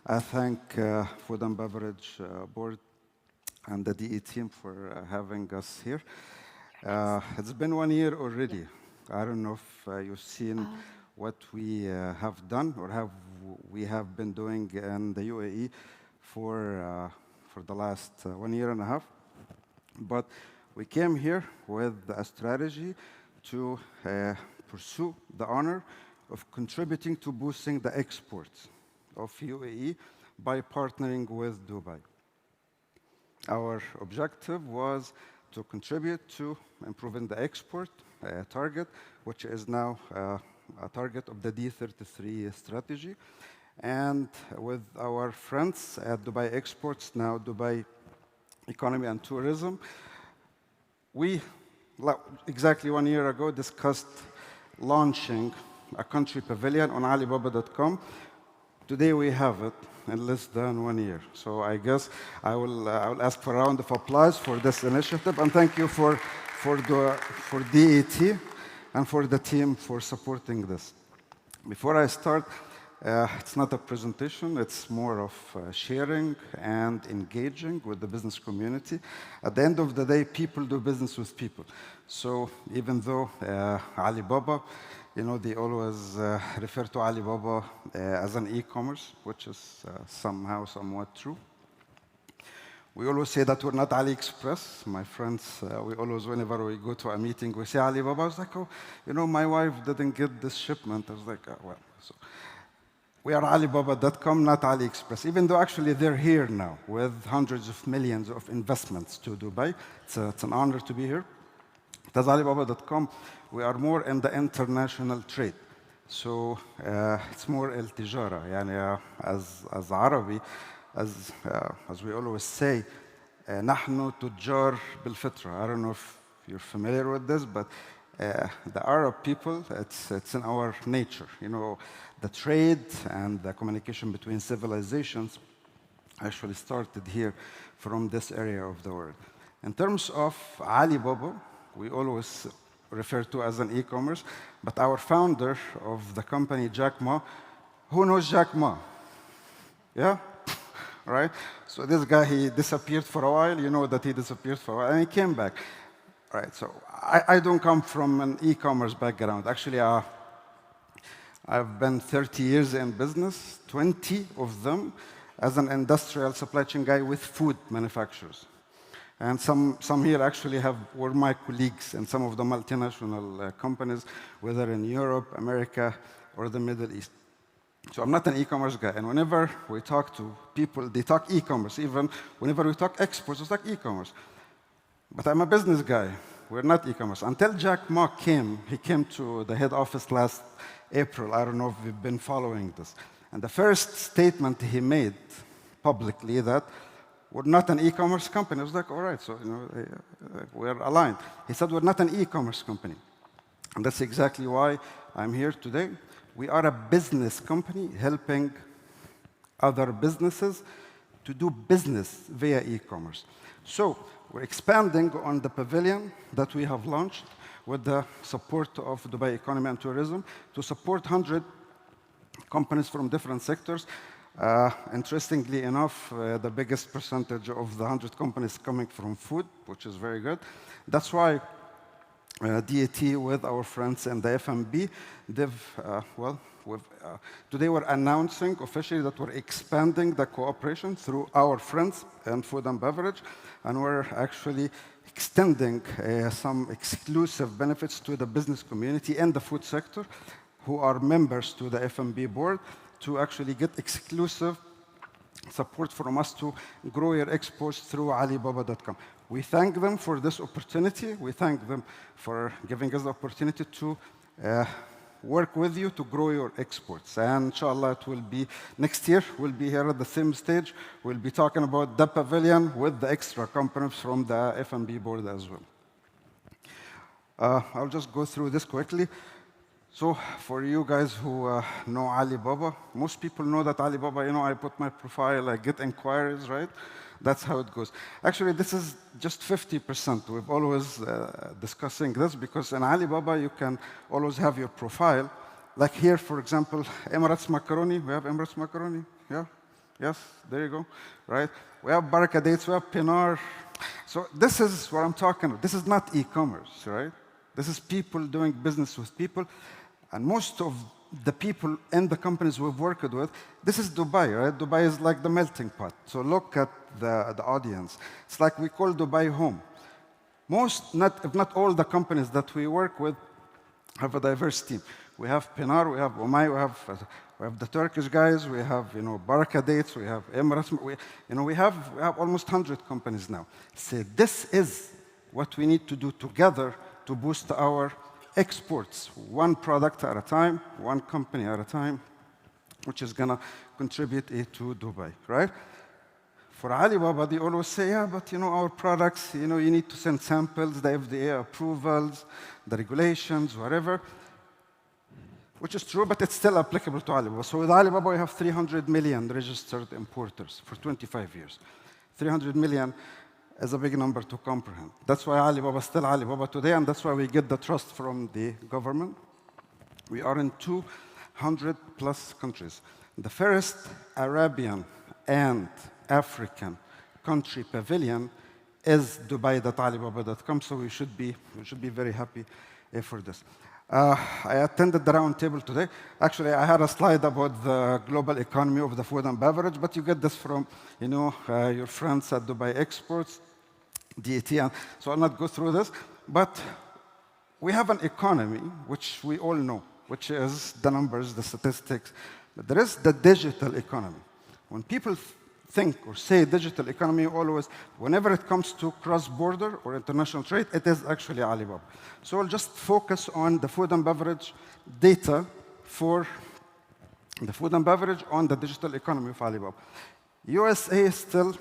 I thank Food and Beverage Board and the DE team for having us here. It's been 1 year already. I don't know if you've seen what we have done or we have been doing in the UAE for the last 1 year and a half. But we came here with a strategy to pursue the honor of contributing to boosting the exports of UAE by partnering with Dubai. Our objective was to contribute to improving the export target, which is now a target of the D33 strategy. And with our friends at Dubai Exports, now Dubai Economy and Tourism, we, exactly 1 year ago, discussed launching a country pavilion on Alibaba.com. Today we have it in less than 1 year. So I guess I will ask for a round of applause for this initiative, and thank you for DET and for the team for supporting this. Before I start, it's not a presentation, it's more of sharing and engaging with the business community. At the end of the day, people do business with people. So even though Alibaba, they always refer to Alibaba as an e-commerce, which is somehow somewhat true. We always say that we're not AliExpress. My friends, we always, whenever we go to a meeting, we say Alibaba. I was like, oh, my wife didn't get this shipment. I was like, well, so we are Alibaba.com, not AliExpress, even though actually they're here now with hundreds of millions of investments to Dubai. It's an honor to be here. As Alibaba.com, we are more in the international trade. So it's more el-tijara. Yani, as Arabi, as we always say, نحن تجار بالفطرة. I don't know if you're familiar with this, but the Arab people, it's in our nature. The trade and the communication between civilizations actually started here from this area of the world. In terms of Alibaba, we always refer to as an e-commerce, but our founder of the company, Jack Ma, who knows Jack Ma? Yeah? Right? So this guy, he disappeared for a while. You know that he disappeared for a while, and he came back. Right, so I don't come from an e-commerce background. Actually, I've been 30 years in business, 20 of them as an industrial supply chain guy with food manufacturers. And some here actually were my colleagues in some of the multinational companies, whether in Europe, America, or the Middle East. So I'm not an e-commerce guy. And whenever we talk to people, they talk e-commerce. Even whenever we talk exports, it's like e-commerce. But I'm a business guy. We're not e-commerce. Until Jack Ma came, he came to the head office last April. I don't know if you've been following this. And the first statement he made publicly that we're not an e-commerce company. I was like, all right, so we're aligned. He said, we're not an e-commerce company. And that's exactly why I'm here today. We are a business company helping other businesses to do business via e-commerce. So we're expanding on the pavilion that we have launched with the support of Dubai Economy and Tourism to support 100 companies from different sectors. Interestingly enough, the biggest percentage of the 100 companies coming from food, which is very good. That's why DET, with our friends in the FMB, today we're announcing officially that we're expanding the cooperation through our friends in food and beverage, and we're actually extending some exclusive benefits to the business community and the food sector who are members to the FMB board, to actually get exclusive support from us to grow your exports through Alibaba.com. We thank them for this opportunity. We thank them for giving us the opportunity to work with you to grow your exports. And inshallah, it will be next year. We'll be here at the same stage. We'll be talking about the pavilion with the extra components from the FMB board as well. I'll just go through this quickly. So for you guys who know Alibaba, most people know that Alibaba, I put my profile, I get inquiries, right? That's how it goes. Actually, this is just 50%. We've always discussing this because in Alibaba, you can always have your profile. Like here, for example, Emirates Macaroni. We have Emirates Macaroni, yeah? Yes, there you go, right? We have Baraka Dates, we have Pinar. So this is what I'm talking about. This is not e-commerce, right? This is people doing business with people. And most of the people in the companies we've worked with, this is Dubai, right? Dubai is like the melting pot. So look at the audience. It's like we call Dubai home. Most, if not all the companies that we work with have a diverse team. We have Pinar, we have Umay, we have the Turkish guys, we have Baraka Dates, we have Emirates, we have almost 100 companies now. So this is what we need to do together to boost our exports, one product at a time, one company at a time, which is going to contribute to Dubai, right? For Alibaba, they always say, yeah, but our products, you need to send samples, the FDA approvals, the regulations, whatever, which is true, but it's still applicable to Alibaba. So with Alibaba, we have 300 million registered importers for 25 years. 300 million is a big number to comprehend. That's why Alibaba is still Alibaba today, and that's why we get the trust from the government. We are in 200+ countries. The first Arabian and African country pavilion is Dubai.alibaba.com, so we should be very happy for this. I attended the round table today. Actually, I had a slide about the global economy of the food and beverage, but you get this from your friends at Dubai Exports, DET, so I'll not go through this. But we have an economy, which we all know, which is the numbers, the statistics. But there is the digital economy. When people think or say digital economy, always, whenever it comes to cross-border or international trade, it is actually Alibaba. So we'll just focus on the food and beverage data for the food and beverage on the digital economy of Alibaba. USA is still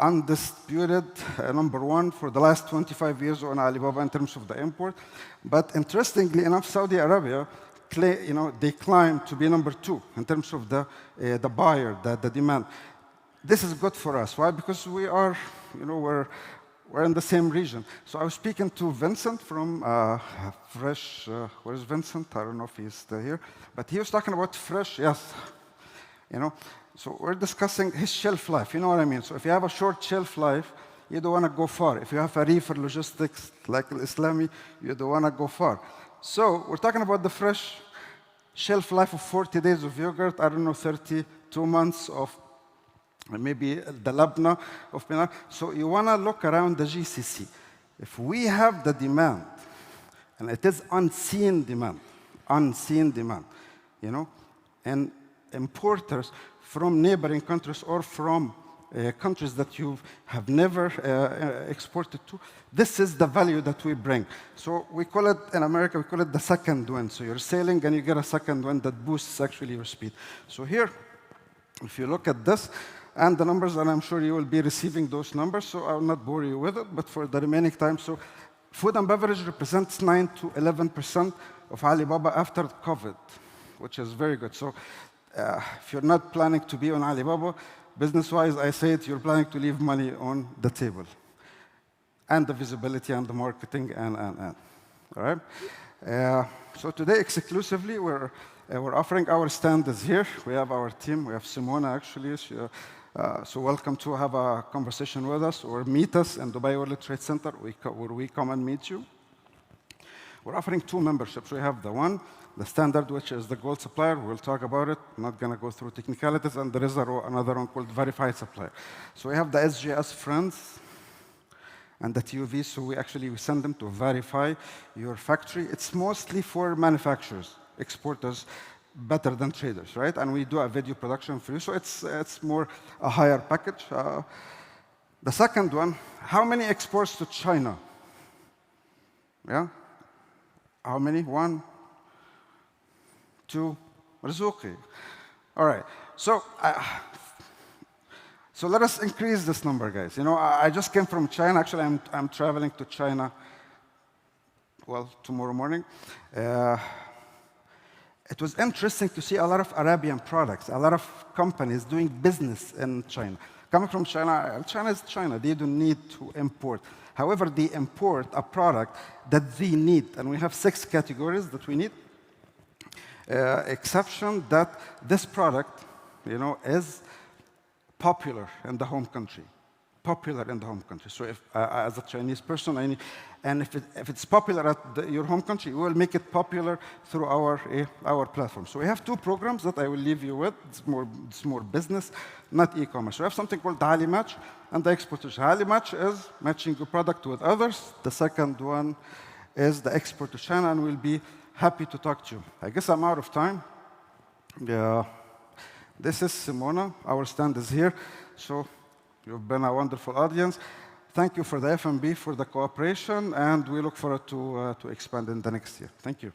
undisputed #1 for the last 25 years on Alibaba in terms of the import. But interestingly enough, Saudi Arabia, they climb to be #2 in terms of the buyer, the demand. This is good for us. Why? Because we are, we're in the same region. So I was speaking to Vincent from Fresh. Where's Vincent? I don't know if he's still here. But he was talking about Fresh, yes. So we're discussing his shelf life. You know what I mean? So if you have a short shelf life, you don't want to go far. If you have a reefer logistics like Islami, you don't want to go far. So we're talking about the Fresh shelf life of 40 days of yogurt, I don't know, 32 months of maybe the labna of Pinar. So you want to look around the GCC. If we have the demand, and it is unseen demand, and importers from neighboring countries or from countries that you have never exported to, this is the value that we bring. So we call it, in America, we call it the second wind. So you're sailing and you get a second wind that boosts actually your speed. So here, if you look at this, and the numbers, and I'm sure you will be receiving those numbers, so I will not bore you with it, but for the remaining time, so food and beverage represents 9 to 11% of Alibaba after COVID, which is very good. So if you're not planning to be on Alibaba, business-wise, I say it, you're planning to leave money on the table. And the visibility and the marketing and. All right? So today, exclusively, we're offering our stand is here. We have our team. We have Simona, actually. So welcome to have a conversation with us or meet us in Dubai World Trade Center, where we come and meet you. We're offering 2 memberships. We have the standard, which is the gold supplier. We'll talk about it. I'm not going to go through technicalities. And there is another one called verified supplier. So we have the SGS friends and the TUV. So we send them to verify your factory. It's mostly for manufacturers, exporters, better than traders, right? And we do a video production for you. So it's more a higher package. The second one, how many exports to China? Yeah? How many? 1, 2, Rizuki. All right. So let us increase this number, guys. I just came from China. Actually, I'm traveling to China, well, tomorrow morning. It was interesting to see a lot of Arabian products, a lot of companies doing business in China. Coming from China, China is China. They don't need to import. However, they import a product that they need. And we have 6 categories that we need. Exception that this product is popular in the home country. Popular in the home country. So if, as a Chinese person, and if it's popular at your home country, we will make it popular through our platform. So we have two programs that I will leave you with. It's more business, not e-commerce. We have something called Ali Match and the Export-to-China. Ali Match is matching your product with others. The second one is the Export-to-China, and we'll be happy to talk to you. I guess I'm out of time. Yeah. This is Simona. Our stand is here. So you've been a wonderful audience. Thank you for the FMB for the cooperation, and we look forward to expand in the next year. Thank you.